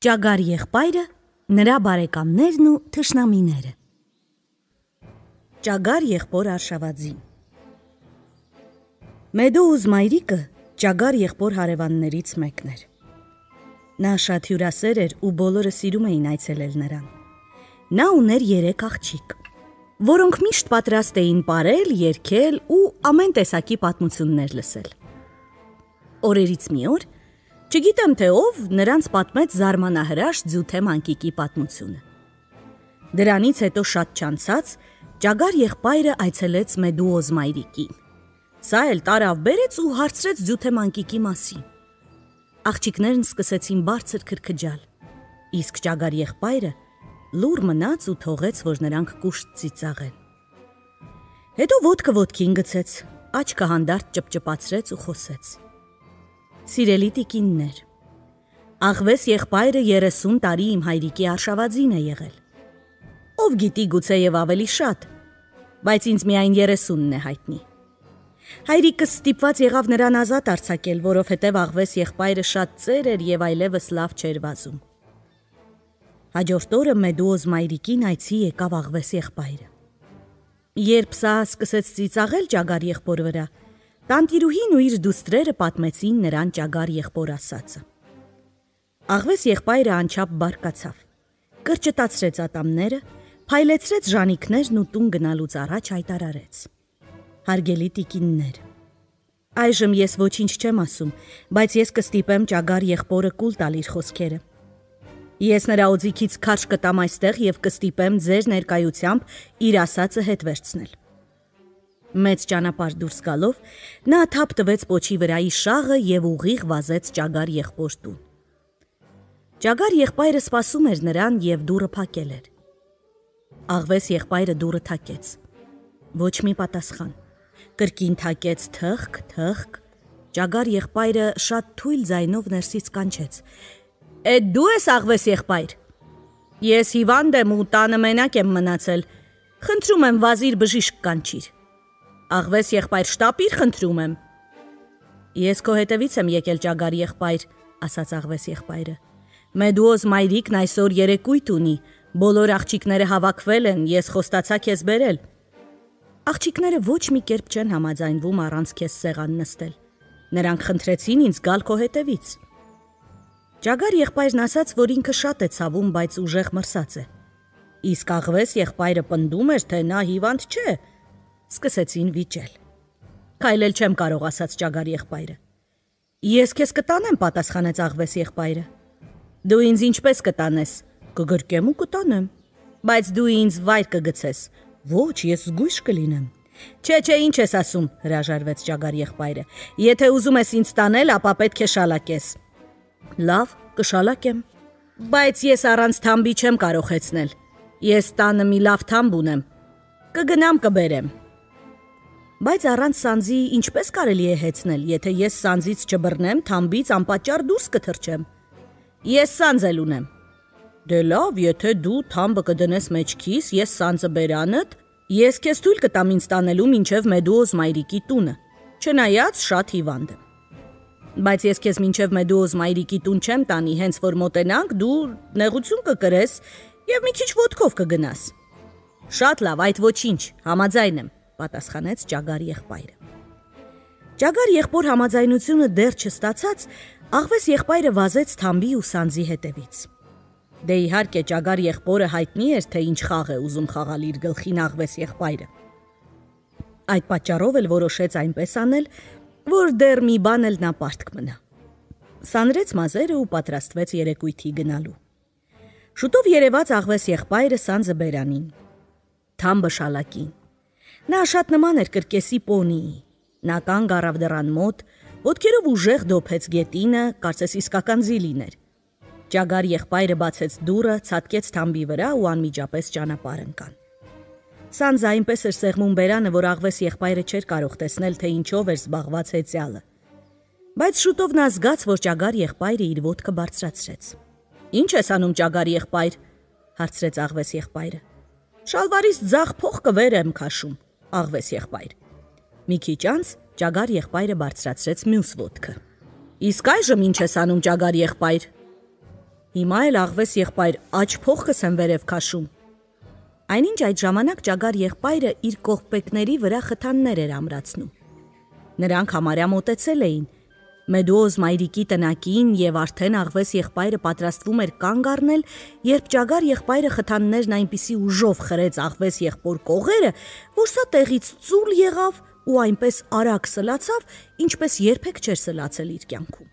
Ճագար եղբայրը, նրա բարեկամներն ու թշնամիները։ Ճագար եղբոր Արշավաձին։ Մեդուզ մայրիկը ճագար եղբոր հարևաններից մեկն էր։ Նա շատ հյուրասեր էր ու բոլորը սիրում էին այցելել նրան։ Նա ուներ 3 աղջիկ, որոնք միշտ պատրաստ էին պարել, երգել ու ամեն տեսակի պատմություններ լսել։ Օրերից մի օր, չգիտեմ թե ով, նրանց պատմեց զարմանահրաշ Ձյութե մանկիկի պատմությունը։ Դրանից հետո շատ չանցած ճագար եղբայրը այցելեց Մեդուոզ մայրիկին։ Սա էլ տարավ բերեց ու հարցրեց Ձյութե մանկիկի մասին։ Աղջիկներն սկսեցին բարձր քրքջալ, իսկ ճագար եղբայրը լուռ մնաց ու թողեց, որ նրանք կուշտ ծիծաղեն։ Հետո ոտքը ոտքին գցեց, աչքը հանդարտ ճպճպացրեց ու խոսեց. Սիրելի տիկիններ, աղվես եղբայրը 30 տարի իմ հայրիկի Արշավաձին է եղել։ Ով գիտի գուցե եւ ավելի շատ, բայց ինձ միայն 30-ն է հայտնի։ Հայրիկս ստիպված եղավ նրան ազատ արձակել, որովհետև աղվես եղբայրը շատ ծեր էր եւ այլևս լավ չէր վազում։ Հաջորդ օրը Մեդուոզ մայրիկին այցի եկավ աղվես եղբայրը։ Երբ սա սկսեց ծիծաղել ճագար եղբոր վրա, տանտիրուհին ու իր դուստրերը պատմեցին նրան ճագար եղբոր ասածը։ Աղվես եղբայրը անչափ բարկացավ, կրճտացրեց ատամները, փայլեցրեց ժանիքներն ու տուն գնալուց առաջ հայտարարեց. Հարգելի տիկիններ, այժմ ես ոչինչ չեմ ասում, բայց ես կստիպեմ ճագար եղբորը կուլ տալ իր խոսքերը։ Ես նրա օձիքից քարշ կտամ այստեղ եւ կստիպեմ ձեր ներկայությամբ իր ասածը հետ վերցնել։ Մեծ ճանապարհ դուրս գալով, նա թափ տվեց պոչի վրայի շաղը եւ ուղիղ վազեց ճագար եղբոր տուն։ Ճագար եղբայրը սպասում էր նրան եւ դուռը փակել էր։ Աղվես եղբայրը դուռը թակեց։ Ոչ մի պատասխան։ Կրկին թակեց թխկ, թխկ։ Ճագար եղբայրը շատ թույլ ձայնով ներսից կանչեց. «Էդ դու ես աղվես եղբայր։ Ես հիվանդ եմ ու տանը մենակ եմ մնացել։ Խնդրում եմ վազիր բժիշկ կանչիր։ Աղվես եղբայր, շտապիր, խնդրում եմ»։ Ես քո հետևից եմ եկել ճագար եղբայր, ասաց աղվես եղբայրը։ Մեդուոզ մայրիկն այսօր երեկույթ ունի, բոլոր աղջիկները հավաքվել են, ես խոստացա քեզ բերել։ Աղջիկները ոչ մի կերպ չեն համաձայնվում առանց քեզ սեղան նստել։ Նրանք խնդրեցին ինձ գալ քո հետևից։ Ճագար եղբայրն ասաց, որ ինքը շատ է ցավում, բայց ուժեղ մրսած է։ Իսկ աղվես եղբայրը պնդում էր, թե նա հիվանդ չէ։ Սկսեցին վիճել։ Քայլել չեմ կարող, ասաց ճագար եղբայրը։ Ես քեզ կտանեմ, պատասխանեց աղվես եղբայրը։ Դու ինձ ինչպես կտանես։ Կգրկեմ ու կտանեմ։ Բայց դու ինձ վայր կգցես։ Ոչ, ես զգույշ կլինեմ։ Չէ, ինչ ես ասում, հրաժարվեց ճագար եղբայրը։ Եթե ուզում ես ինձ տանել, ապա պետք է շալակես։ Լավ, կշալակեմ։ Բայց ես առանց թամբի չեմ կարող հեծնել։ Ես տանը մի լավ թամբ ունեմ։ Կգնամ կբերեմ։ Բայց առանց սանձի ինչպես կարելի է հեծնել, եթե ես սանձից չբռնեմ, թամբից անպատճառ դուրս կթռչեմ։ Ես սանձ էլ ունեմ։ Դե լավ, եթե դու թամբը կդնես մեջքիս, ես սանձը բերանդ, ես քեզ թույլ կտամ ինձ տանելու մինչև Մեդուոզ մայրիկի տունը, չնայած շատ հիվանդ եմ։ Բայց ես քեզ մինչև Մեդուոզ մայրիկի տուն չեմ տանի, հենց որ մոտենանք, դու նեղություն կկրես եւ մի քիչ ոտքով կգնաս։ Շատ լավ, այդ ոչինչ, համաձայն եմ, պատասխանեց ճագար եղբայրը։ Ճագար եղբոր համաձայնությունը դեռ չստացած, աղվես եղբայրը վազեց թամբի ու սանձի հետևից։ Դե իհարկե ճագար եղբորը հայտնի էր, թե ինչ խաղ է ուզում խաղալ իր գլխին աղվես եղբայրը։ Այդ պատճառով էլ որոշեց այնպես անել, որ դեռ մի բան էլ նա պարտք մնա։ Սանրեց մազերը ու պատրաստվեց երեկույթի գնալու։ Շուտով երևաց աղվես եղբայրը սանձը բերանին, թամբը շալակին։ Նա շատ նման էր կրկեսի պոնիի։ Նա կանգ առավ դռան մոտ, ոտքերով ուժեղ դոփեց գետինը, կարծես իսկական զիլին էր։ Ճագար եղբայրը բացեց դուռը, ցատկեց թամբի վրա ու անմիջապես ճանապարհ ընկան։ Սանձը այնպես էր սեղմում բերանը, որ աղվես եղբայրը չէր կարող տեսնել, թե ինչով էր զբաղված հեծյալը։ Բայց շուտով նա զգաց, որ ճագար եղբայրը իր ոտքը բարձրացրեց։ Ինչ ես անում, ճագար եղբայր, հարցրեց աղվես եղբայրը։ Շալվարից ձախ փող կվեր եմ քաշում, աղվես եղբայր։ Մի քիչ անց ճագար եղբայրը բարձրացրեց մյուս ոտքը։ Իսկ այժմ ինչ ես անում, ճագար եղբայր։ Հիմա էլ աղվես եղբայր աջ փողքս եմ վերև քաշում։ Այնինչ այդ ժամանակ ճագար եղբայրը իր կողպեկների վրա խթաններ էր ամրացնում։ Նրանք համարյա մոտեցել էին Մեդուոզ մայրիկի տնակին եւ արդեն աղվես եղբայրը պատրաստվում էր կանգ առնել, երբ ճագար եղբայրը խթաններն այնպիսի ուժով խրեց աղվես եղբոր կողերը, որ սա տեղից ծուլ եղավ ու այնպես արագ սլացավ, ինչպես երբեք չէր սլացել իր կյանքում։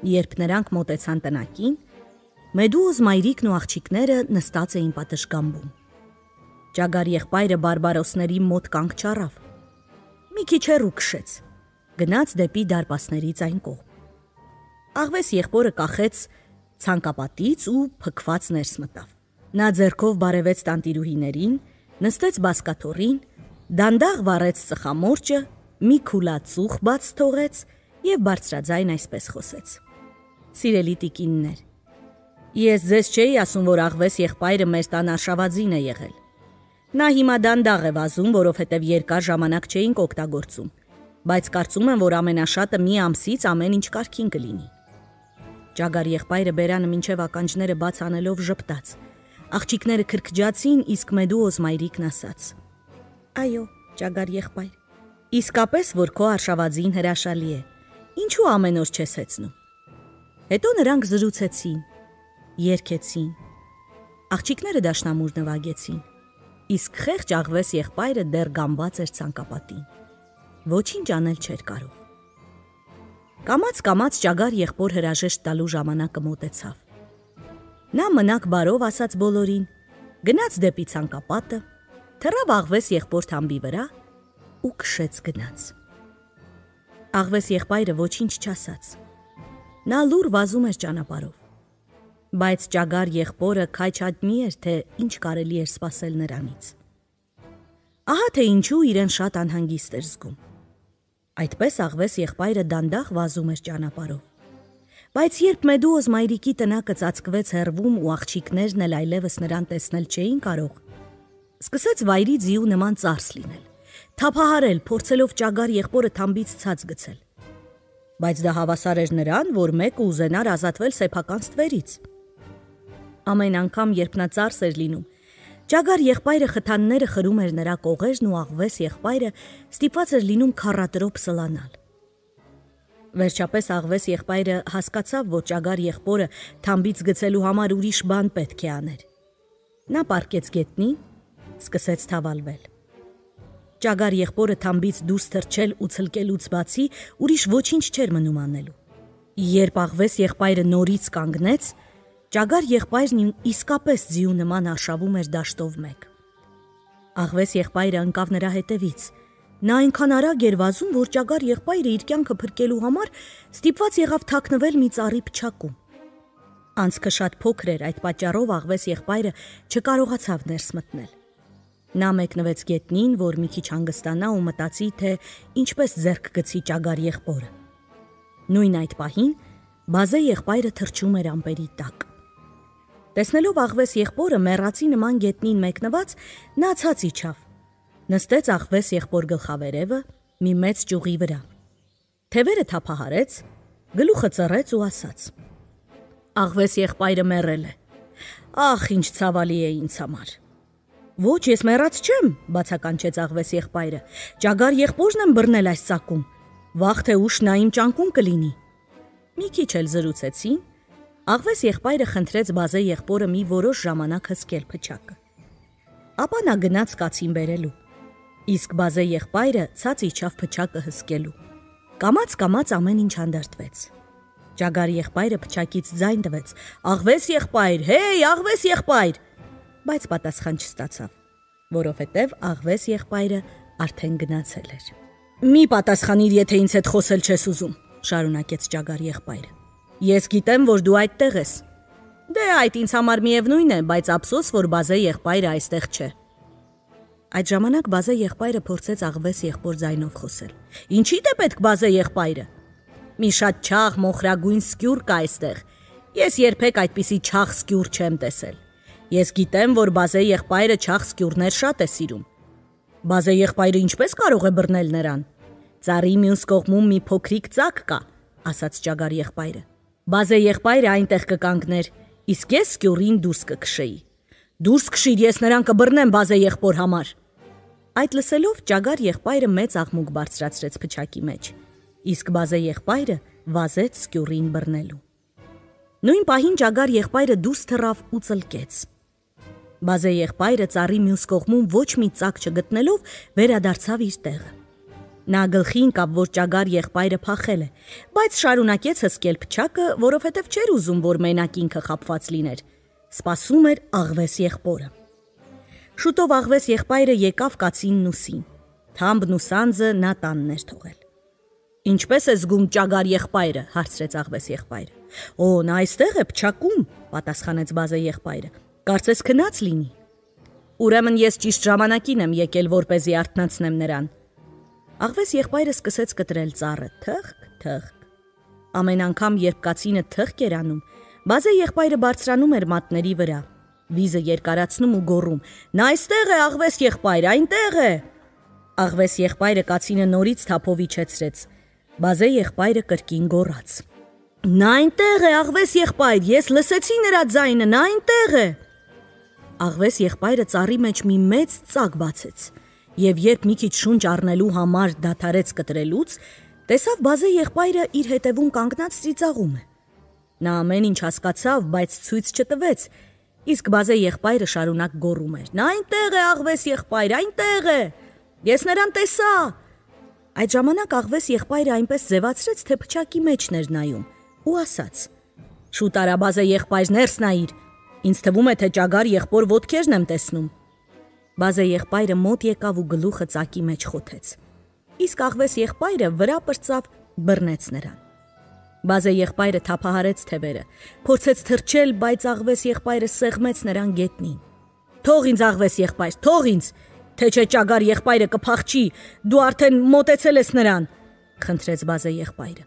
Երբ նրանք մոտեցան տնակին, Մեդուոզ մայրիկն ու աղջիկները նստած էին պատշգամբում։ Ճագար եղբայրը բարբարոսների մոտ կանգ չառավ։ Մի քիչ հեռու քշեց, գնաց դեպի դարպասներից այն կողմ։ Աղվես եղբորը կախեց ցանկապատից ու փքված ներս մտավ։ Նա ձեռքով բարևեց տանտիրուհիներին, նստեց բազկաթոռին, դանդաղ վառեց ծխամորճը, մի քուլածուխ բաց թողեց եւ բարձրաձայն այսպես խոսեց. Սիրելի տիկիններ, ես ձեզ չէի ասում, որ աղվես եղբայրը մեր տան արշավածին է եղել։ Նա հիմա դանդաղ է վազում, որովհետև երկար ժամանակ չէինք օգտագործում, բայց կարծում եմ, որ ամենաշատը մի ամսից ամեն ինչ կարգին կլինի։ Ճագար եղբայրը բերանը մինչև ականջները բաց անելով ժպտաց։ Աղջիկները քրքջացին, իսկ Մեդուոզ մայրիկն ասաց. Այո, ճագար եղբայր, իսկապես որ քո արշավածին հրաշալի է։ Ինչու ամեն օր չես հեծնում։ Հետո նրանք զրուցեցին, երգեցին։ Աղջիկները դաշնամուր նվագեցին, իսկ խեղճ աղվես եղբայրը դեռ գամբած էր ցանկապատին։ Ոչինչ անել չէր կարող։ Կամաց ճագար եղբոր հրաժեշտ տալու ժամանակը մոտեցավ։ Նա մնաք բարով ասաց բոլորին, գնաց դեպի ցանկապատը, թռավ աղվես եղբոր թամբի վրա ու քշեց գնաց։ Աղվես եղբայրը ոչինչ չասաց։ Նա լուր վազում էր ճանապարհով, բայց ճագար եղբորը քայչատնի էր, թե ինչ կարելի էր սպասել նրանից։ Ահա թե ինչու իրեն շատ անհանգիստ էր զգում։ Այդպես աղվես եղբայրը դանդաղ վազում էր ճանապարհով։ Բայց երբ Մեդուոզ մայրիկի տնակը ծածկվեց հեռվում ու աղջիկներն էլ այլևս նրան տեսնել չէին կարող, սկսեց վայրի ձիու նման ծարս լինել, թափահարել, փորձելով ճագար եղբորը թամբից ցած գցել։ Բայց դա հավասար էր նրան, որ մեկը ուզենար ազատվել սեփական ստվերից։ Ամեն անգամ, երբ նա ծարս էր լինում, ճագար եղբայրը խթանները խրում էր նրա կողերն ու աղվես եղբայրը ստիպված էր լինում քառատրոփ սլանալ։ Վերջապես աղվես եղբայրը հասկացավ, որ ճագար եղբորը թամբից գցելու համար ուրիշ բան պետք է աներ։ Նա պառկեց գետնին, սկսեց թավալվել։ Ճագար եղբորը թամբից դուրս թռչել ու ցլկելուց բացի ուրիշ ոչինչ չէր մնում անելու։ Երբ աղվես եղբայրը նորից կանգնեց, ճագար եղբայրն իսկապես ձիու նման արշավում էր դաշտով մեկ։ Աղվես եղբայրը ընկավ նրա հետևից։ Նա այնքան արագ էր վազում, որ ճագար եղբայրը իր կյանքը փրկելու համար ստիպված եղավ թաքնվել մի ծառի փչակում։ Անցքը շատ փոքր էր, այդ պատճառով աղվես եղբայրը չկարողացավ ներս մտնել։ Նա մեկնվեց գետնին, որ մի քիչ հանգստանա ու մտածի, թե ինչպես ձեռք գցի ճագար եղբորը։ Նույն այդ պահին բազե եղբայրը թռչում էր ամպերի տակ։ Տեսնելով աղվես եղբորը մեռածի նման գետնին մեկնված, նա ցած իջավ, նստեց աղվես եղբոր գլխավերևը մի մեծ ճյուղի վրա, թևերը թափահարեց, գլուխը ծռեց ու ասաց. Աղվես եղբայրը մեռել է։ Ախ, ինչ ցավալի է ինձ համար։ Ոչ, ես մեռած չեմ, բացականչեց աղվես եղբայրը։ Ճագար եղբորն եմ բռնել այս ծակում։ Վաղ թե ուշ նա իմ ճանկում կլինի։ Մի քիչ էլ զրուցեցին, աղվես եղբայրը խնդրեց բազե եղբորը մի որոշ ժամանակ հսկել փչակը։ Ապա նա գնաց կացին բերելու, իսկ բազե եղբայրը ցած իջավ փչակը հսկելու։ Կամաց ամեն ինչ հանդարտվեց։ Ճագար եղբայրը փչակից ձայն տվեց. Աղվես եղբայր, հեյ, աղվես եղբայր, բայց պատասխան չստացավ, որովհետև աղվես եղբայրը արդեն գնացել էր։ Մի պատասխանիր, եթե ինձ հետ խոսել չես ուզում, շարունակեց ճագար եղբայրը։ Ես գիտեմ, որ դու այդտեղ ես։ Դե այդ ինձ համար միևնույն է, բայց ափսոս, որ բազե եղբայրը այստեղ չէ։ Այդ ժամանակ բազե եղբայրը փորձեց աղվես եղբոր ձայնով խոսել։ Ինչի՞ է պետք բազե եղբայրը։ Մի շատ չաղ մոխրագույն սկյուր կա այստեղ։ Ես երբեք այդպիսի չաղ սկյուր չեմ տեսել։ Ես գիտեմ, որ բազե եղբայրը չաղ սկյուրներ շատ է սիրում։ Բազե եղբայրը ինչպես կարող է բռնել նրան։ Ծառի մյուս կողմում մի փոքրիկ ծակ կա, ասաց ճագար եղբայրը։ Բազե եղբայրը այնտեղ կկանգներ, իսկ ես սկյուռին դուրս կքշեի։ Դուրս քշիր, ես նրան կբռնեմ բազե եղբոր համար։ Այդ լսելով ճագար եղբայրը մեծ աղմուկ բարձրացրեց փչակի մեջ, իսկ բազե եղբայրը վազեց սկյուռին բռնելու։ Նույն պահին ճագար եղբայրը դուրս թռավ ու ծլկեց։ Բազե եղբայրը ծառի մյուս կողմում ոչ մի ծակ չգտնելով վերադարձավ իր տեղը։ Նա գլխի ընկավ, որ ճագար եղբայրը փախել է, բայց շարունակեց հսկել փչակը, որովհետև չէր ուզում, որ մենակ ինքը խաբված լիներ։ Սպասում էր աղվես եղբորը։ Շուտով աղվես եղբայրը եկավ կացինն ու սին։ Թամբն ու սանձը նա տանն էր թողել։ Ինչպես է զգում ճագար եղբայրը, հարցրեց աղվես եղբայրը։ Օ, նա այստեղ է փչակում, պատասխանեց բազե եղբայրը։ Կարծես քնած լինի։ Ուրեմն ես ճիշտ ժամանակին եմ եկել, որպեսզի արթնացնեմ նրան։ Աղվես եղբայրը սկսեց կտրել ծառը, թխկ։ Ամեն անգամ, երբ կացինը թխկ էր անում, բազե եղբայրը բարձրանում էր մատների վրա, վիզը երկարացնում ու գոռում. Նա այստեղ է, աղվես եղբայր, այնտեղ է։ Աղվես եղբայրը կացինը նորից թափով իջեցրեց։ Բազե եղբայրը կրկին գոռաց. Նա այնտեղ է, աղվես եղբայր, ես լսեցի նրա ձայնը, նա այնտեղ է։ Աղվես եղբայրը ծառի մեջ մի մեծ ծակ բացեց, եւ երբ մի քիչ շունչ առնելու համար դադարեց կտրելուց, տեսավ բազե եղբայրը իր հետևում կանգնած ծիծաղում է։ Նա ամեն ինչ հասկացավ, բայց ցույց չտվեց, իսկ բազե եղբայրը շարունակ գոռում էր. Նա այնտեղ է, աղվես եղբայր, այնտեղ է։ Ես նրան տեսա։ Այդ ժամանակ աղվես եղբայրը այնպես ձևացրեց, թե փչակի մեջն էր նայում ու ասաց. Շուտ արա բազե եղբայր, ներս նայիր։ Ինձ թվում է, թե ճագար եղբոր ոտքերն եմ տեսնում։ Բազե եղբայրը մոտ եկավ ու գլուխը ծակի մեջ խոթեց։ Իսկ աղվես եղբայրը վրա պրծավ, բռնեց նրան։ Բազե եղբայրը թափահարեց թևերը, փորձեց թռչել, բայց աղվես եղբայրը սեղմեց նրան գետնին։ Թող ինձ աղվես եղբայր, թող ինձ, թե չէ ճագար եղբայրը կփախչի, դու արդեն մոտեցել ես նրան, խնդրեց բազե եղբայրը։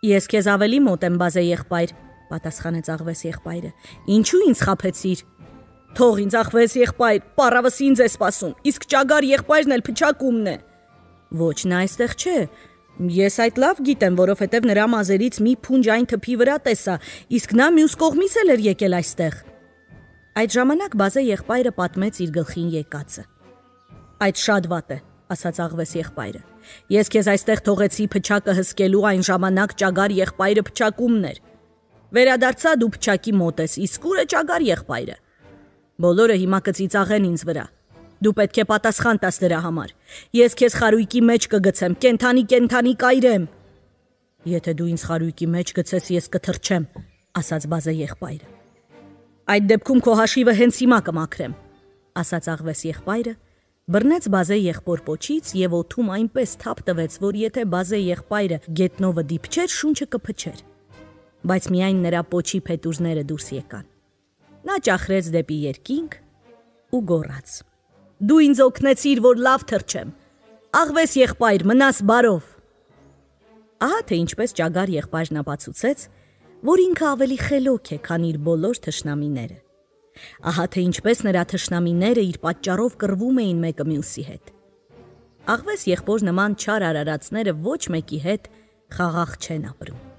Ես քեզ ավելի մոտ եմ, բազե եղբայր, պատասխանեց աղվես եղբայրը։ Ինչու ինձ խաբեցիր։ Թող ինձ աղվես եղբայր, պառավս ինձ է սպասում, իսկ ճագար եղբայրն էլ փչակումն է։ Ոչ, նա այստեղ չէ։ Ես այդ լավ գիտեմ, որովհետև նրա մազերից մի փունջ այն թփի վրա տեսա, իսկ նա մյուս կողմից էլ էր եկել այստեղ։ Այդ ժամանակ բազե եղբայրը պատմեց իր գլխին եկածը։ Այդ շատ վատ է, ասաց աղվես եղբայրը։ Ես քեզ այստեղ թողեցի փչակը հսկելու այն ժամանակ ճագար եղբայրը փչակումն էր։ Վերադարձա դու փչակի մոտ ես, իսկ ուր է ճագար եղբայրը։ Բոլորը հիմա կծիծաղեն ինձ վրա։ Դու պետք է պատասխան տաս դրա համար։ Ես քեզ խարույկի մեջ կգցեմ, կենթանի կայրեմ։ Եթե դու ինձ խարույկի մեջ գցես, ես կթռչեմ, ասաց բազե եղբայրը։ Այդ դեպքում քո հաշիվը հենց հիմա կմաքրեմ, ասաց աղվես եղբայրը, բռնեց բազե եղբոր պոչից եւ օդում այնպես թափ տվեց, որ եթե բազե եղբայրը գետնովը դիպչեր, շունչը կփչեր։ Բայց միայն նրա պոչի փետուրները դուրս եկան։ Նա ճախրեց դեպի երկինք ու գոռաց. Դու ինձ օգնեցիր, որ լավ թռչեմ։ Աղվես եղբայր, մնաս բարով։ Ահա թե ինչպես ճագար եղբայրն ապացուցեց, որ ինքը ավելի խելոք է, քան իր բոլոր թշնամիները։ Ահա թե ինչպես նրա թշնամիները իր պատճառով կռվում էին մեկը մյուսի հետ։ Աղվես եղբոր նման չար արարածները ոչ մեկի հետ խաղաղ չեն ապրում։